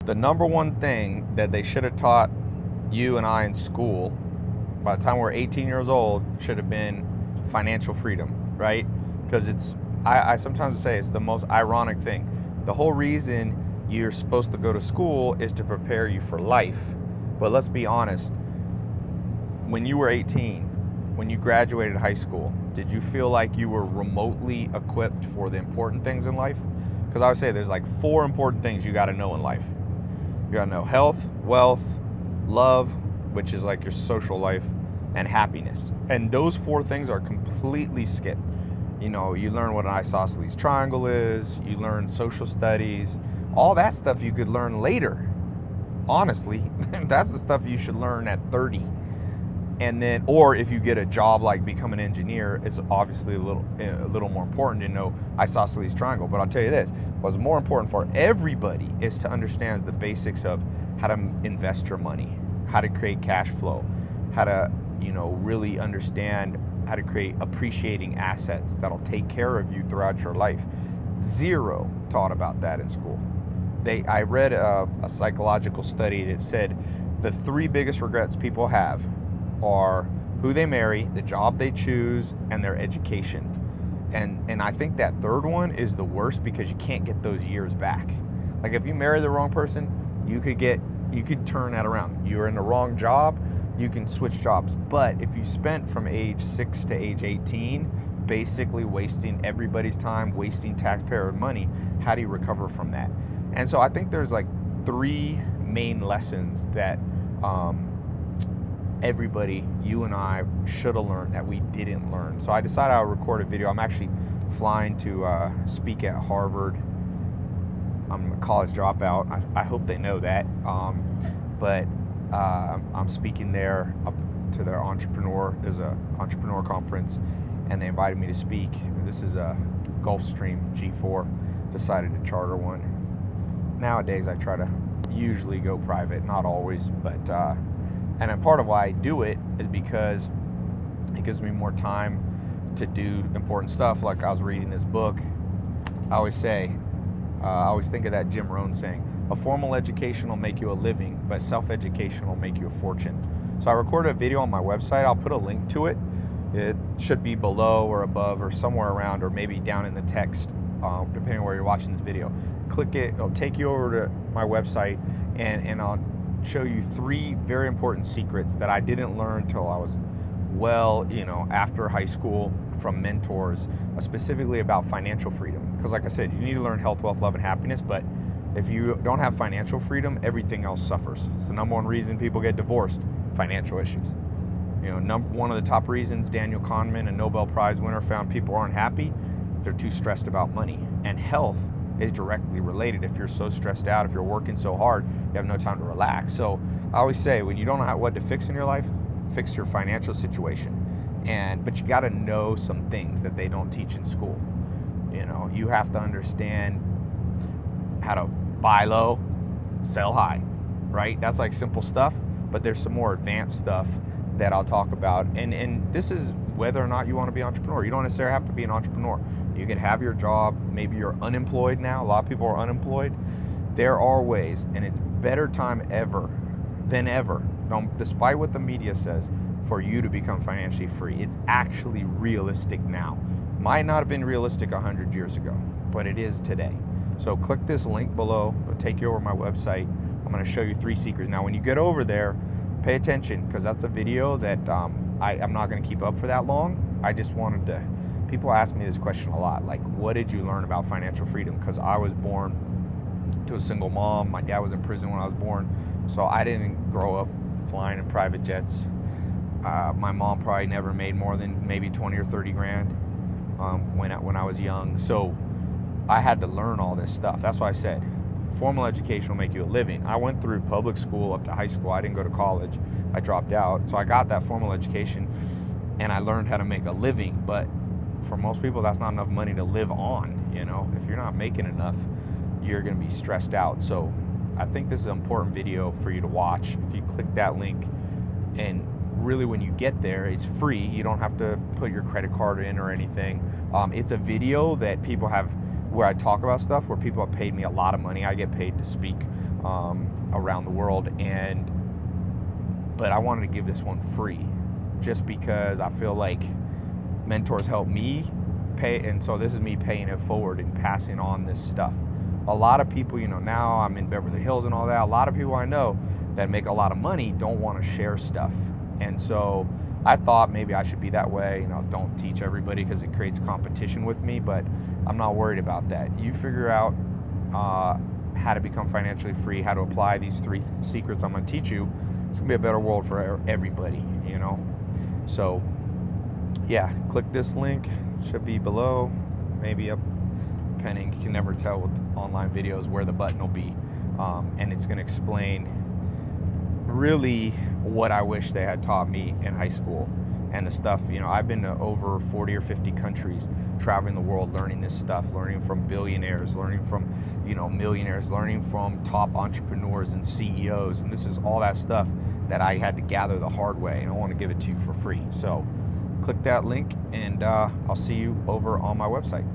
The number one thing that they should have taught you and I in school by the time we're 18 years old should have been financial freedom, right? Because I sometimes say it's the most ironic thing. The whole reason you're supposed to go to school is to prepare you for life. But let's be honest, when you were 18, when you graduated high school, did you feel like you were remotely equipped for the important things in life? Because I would say there's like 4 important things you got to know in life. You got to know health, wealth, love, which is like your social life, and happiness. And those 4 things are completely skipped. You know, you learn what an isosceles triangle is, you learn social studies, all that stuff you could learn later. Honestly, that's the stuff you should learn at 30. And then, or if you get a job like become an engineer, it's obviously a little more important to know isosceles triangle. But I'll tell you this, what's more important for everybody is to understand the basics of how to invest your money, how to create cash flow, how to, really understand how to create appreciating assets that'll take care of you throughout your life. Zero taught about that in school. I read a psychological study that said the 3 biggest regrets people have are who they marry, the job they choose, and their education. And I think that 3rd one is the worst because you can't get those years back. Like if you marry the wrong person, you could turn that around. You're in the wrong job, you can switch jobs. But if you spent from age 6 to age 18 basically wasting everybody's time, wasting taxpayer money, how do you recover from that? And so I think there's like 3 main lessons that everybody, you and I, should have learned that we didn't learn. So I decided I would record a video. I'm actually flying to speak at Harvard. I'm a college dropout. I hope they know that. But I'm speaking there up to their there's a entrepreneur conference, and they invited me to speak. This is a Gulfstream G4. Decided to charter one. Nowadays I try to usually go private, not always, but and a part of why I do it is because it gives me more time to do important stuff. Like I was reading this book. I always think of that Jim Rohn saying, a formal education will make you a living, but self-education will make you a fortune. So I recorded a video on my website. I'll put a link to it. It should be below or above or somewhere around, or maybe down in the text, depending on where you're watching this video. Click it, it'll take you over to my website, and I'll show you 3 very important secrets that I didn't learn till I was after high school from mentors, specifically about financial freedom. Because like I said, you need to learn health, wealth, love, and happiness, but if you don't have financial freedom, everything else suffers. It's the number 1 reason people get divorced, financial issues. One of the top reasons Daniel Kahneman, a Nobel Prize winner, found people aren't happy, they're too stressed about money. And health is directly related. If you're so stressed out, if you're working so hard, you have no time to relax. So I always say, when you don't know what to fix in your life, fix your financial situation. But you got to know some things that they don't teach in school. You have to understand how to buy low, sell high, right? That's like simple stuff, but there's some more advanced stuff that I'll talk about. And this is whether or not you want to be an entrepreneur. You don't necessarily have to be an entrepreneur. You can have your job. Maybe you're unemployed now. A lot of people are unemployed. There are ways, and it's better time ever than ever, despite what the media says, for you to become financially free. It's actually realistic now. Might not have been realistic 100 years ago, but it is today. So click this link below. It'll take you over to my website. I'm going to show you 3 secrets. Now, when you get over there, pay attention, because that's a video that I'm not going to keep up for that long. I just wanted to, people ask me this question a lot, like, what did you learn about financial freedom? Because I was born to a single mom. My dad was in prison when I was born, so I didn't grow up flying in private jets. My mom probably never made more than maybe 20 or 30 grand when I was young. So I had to learn all this stuff. That's why I said formal education will make you a living. I went through public school up to high school. I didn't go to college. I dropped out. So I got that formal education and I learned how to make a living. But for most people, that's not enough money to live on. If you're not making enough, you're going to be stressed out. So I think this is an important video for you to watch. If you click that link, and really when you get there, it's free. You don't have to put your credit card in or anything. It's a video that people have where I talk about stuff where people have paid me a lot of money. I get paid to speak around the world, but I wanted to give this one free just because I feel like mentors help me pay, and so this is me paying it forward and passing on this stuff. A lot of people, now I'm in Beverly Hills and all that, a lot of people I know that make a lot of money don't want to share stuff. And so I thought maybe I should be that way, don't teach everybody because it creates competition with me, but I'm not worried about that. You figure out how to become financially free, how to apply these 3 secrets I'm going to teach you. It's going to be a better world for everybody, So yeah, click this link. Should be below, maybe up, depending. You can never tell with online videos where the button will be. And it's going to explain really what I wish they had taught me in high school. And the stuff, I've been to over 40 or 50 countries, traveling the world, learning this stuff, learning from billionaires, learning from, millionaires, learning from top entrepreneurs and CEOs. And this is all that stuff that I had to gather the hard way, and I want to give it to you for free. So click that link, and I'll see you over on my website.